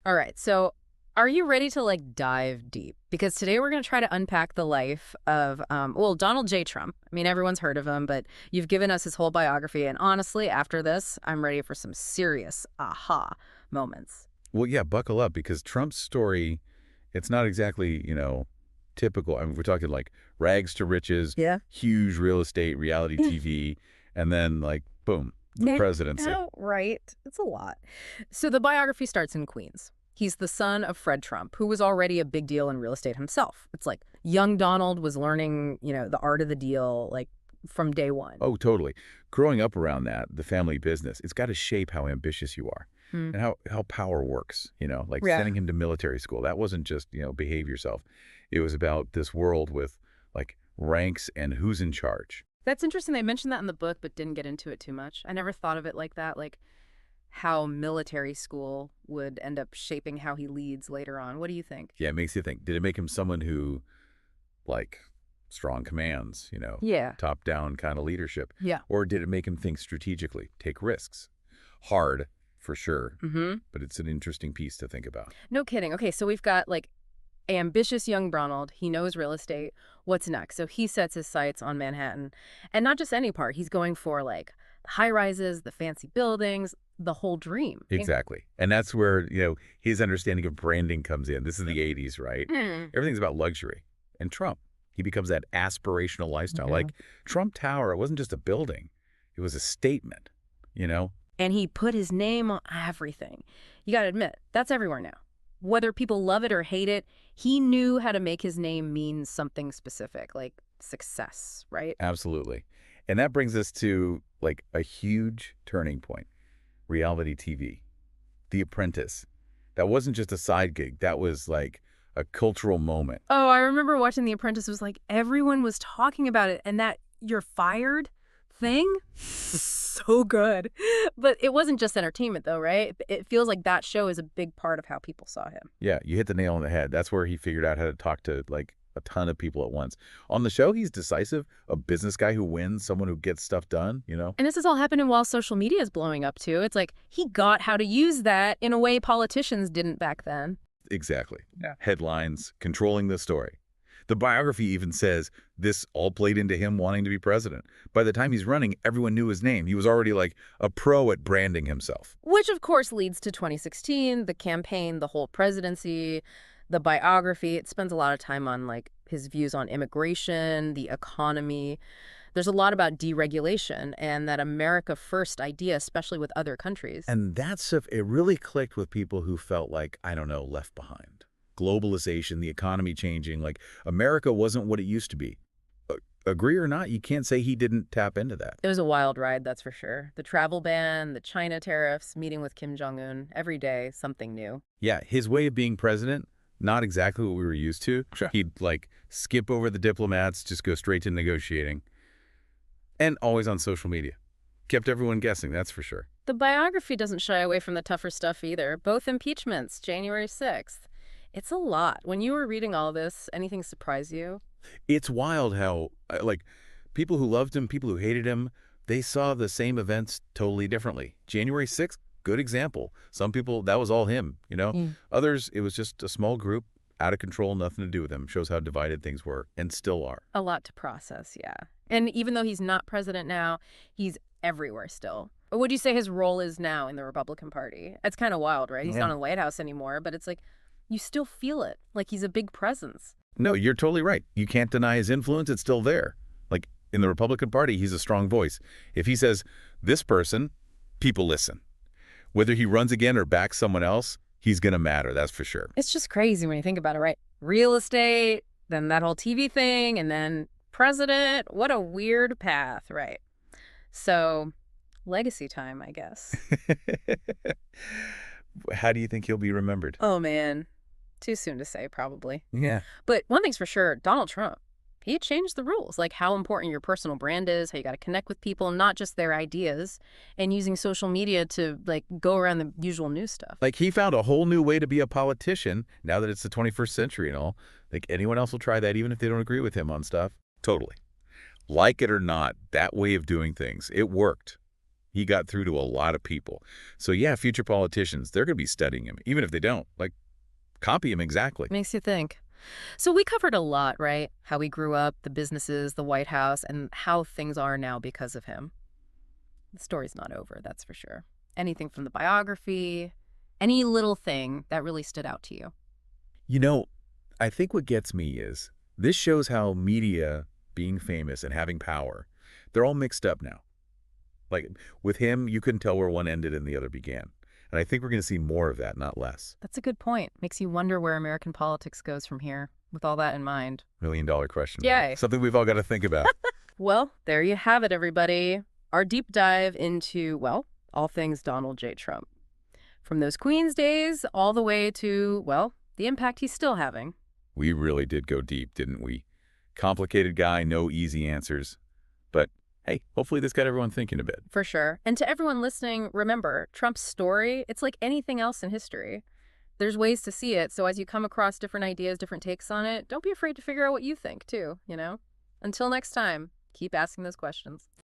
All right, so are you ready to like dive deep? Because today we're going to try to unpack the life of, well, Donald J. Trump. I mean, everyone's heard of him, but you've given us his whole biography. And honestly, after this, I'm ready for some serious aha moments. Well, yeah, buckle up because Trump's story, it's not exactly, typical. I mean, we're talking like rags to riches, Yeah. huge real estate, reality TV, and then like, boom, the presidency. Oh, right. It's a lot. So the biography starts in Queens. He's the son of Fred Trump, who was already a big deal in real estate himself. It's like young Donald was learning, the art of the deal, like from day one. Oh, totally. Growing up around that, the family business, it's got to shape how ambitious you are Hmm. and how power works, like Yeah. sending him to military school. That wasn't just, behave yourself. It was about this world with like ranks and who's in charge. That's interesting. They mentioned that in the book, but didn't get into it too much. I never thought of it like that, like how military school would end up shaping how he leads later on. What do you think? Yeah, it makes you think. Did it make him someone who, like, strong commands, Yeah. top-down kind of leadership? Yeah. Or did it make him think strategically, take risks? Hard, for sure, Mm-hmm. but it's an interesting piece to think about. No kidding. Okay, so we've got like ambitious young Donald. He knows real estate. What's next? So he sets his sights on Manhattan. And not just any part. He's going for like high rises, the fancy buildings, the whole dream. Exactly. And that's where, his understanding of branding comes in. This is the 80s, right? Hmm. Everything's about luxury. And Trump, he becomes that aspirational lifestyle. Yeah. Like Trump Tower, it wasn't just a building. It was a statement, And he put his name on everything. You got to admit, that's everywhere now. Whether people love it or hate it, he knew how to make his name mean something specific, like success, right? Absolutely. And that brings us to like a huge turning point. Reality TV. The Apprentice. That wasn't just a side gig. That was like a cultural moment. Oh, I remember watching The Apprentice. It was like everyone was talking about it, and that you're fired thing, so good. But it wasn't just entertainment, though, right? It feels like that show is a big part of how people saw him. Yeah, you hit the nail on the head. That's where he figured out how to talk to like a ton of people at once. On the show, he's decisive, a business guy who wins, someone who gets stuff done. And this is all happening while social media is blowing up, too. It's like he got how to use that in a way politicians didn't back then. Exactly. Yeah. Headlines, controlling the story. The biography even says this all played into him wanting to be president. By the time he's running, everyone knew his name. He was already like a pro at branding himself. Which, of course, leads to 2016, the campaign, the whole presidency, the biography. It spends a lot of time on like his views on immigration, the economy. There's a lot about deregulation and that America first idea, especially with other countries. And that stuff, it really clicked with people who felt like, I don't know, left behind. Globalization, the economy changing, like America wasn't what it used to be. Agree or not, you can't say he didn't tap into that. It was a wild ride, that's for sure. The travel ban, the China tariffs, meeting with Kim Jong-un, every day, something new. Yeah, his way of being president, not exactly what we were used to. Sure. He'd like skip over the diplomats, just go straight to negotiating. And always on social media. Kept everyone guessing, that's for sure. The biography doesn't shy away from the tougher stuff either. Both impeachments, January 6th. It's a lot. When you were reading all this, anything surprise you? It's wild how, like, people who loved him, people who hated him, they saw the same events totally differently. January 6th, good example. Some people, that was all him. Others, it was just a small group, out of control, nothing to do with him. Shows how divided things were and still are. A lot to process, yeah. And even though he's not president now, he's everywhere still. What would you say his role is now in the Republican Party? It's kind of wild, right? He's not in the White House anymore, but it's like you still feel it, like he's a big presence. No, you're totally right. You can't deny his influence. It's still there. Like, in the Republican Party, he's a strong voice. If he says, this person, people listen. Whether he runs again or backs someone else, he's going to matter, that's for sure. It's just crazy when you think about it, right? Real estate, then that whole TV thing, and then president. What a weird path, right? So, legacy time, I guess. How do you think he'll be remembered? Oh, man. Too soon to say, probably. Yeah. But one thing's for sure, Donald Trump, he changed the rules, like how important your personal brand is, how you got to connect with people, not just their ideas, and using social media to, like, go around the usual news stuff. Like, he found a whole new way to be a politician now that it's the 21st century and all. Like, anyone else will try that even if they don't agree with him on stuff. Totally. Like it or not, that way of doing things, it worked. He got through to a lot of people. So yeah, future politicians, they're going to be studying him, even if they don't. Like, copy him exactly. Makes you think. So we covered a lot, right? How he grew up, the businesses, the White House, and how things are now because of him. The story's not over, that's for sure. Anything from the biography, any little thing that really stood out to you? You know, I think what gets me is this shows how media, being famous and having power, they're all mixed up now. Like, with him, you couldn't tell where one ended and the other began. And I think we're going to see more of that, not less. That's a good point. Makes you wonder where American politics goes from here, with all that in mind. $1 million question, right? Yay. Something we've all got to think about. Well, there you have it, everybody. Our deep dive into, well, all things Donald J. Trump. From those Queens days all the way to, well, the impact he's still having. We really did go deep, didn't we? Complicated guy, no easy answers. But hey, hopefully this got everyone thinking a bit. For sure. And to everyone listening, remember, Trump's story, it's like anything else in history. There's ways to see it, so as you come across different ideas, different takes on it, don't be afraid to figure out what you think, too, you know? Until next time, keep asking those questions.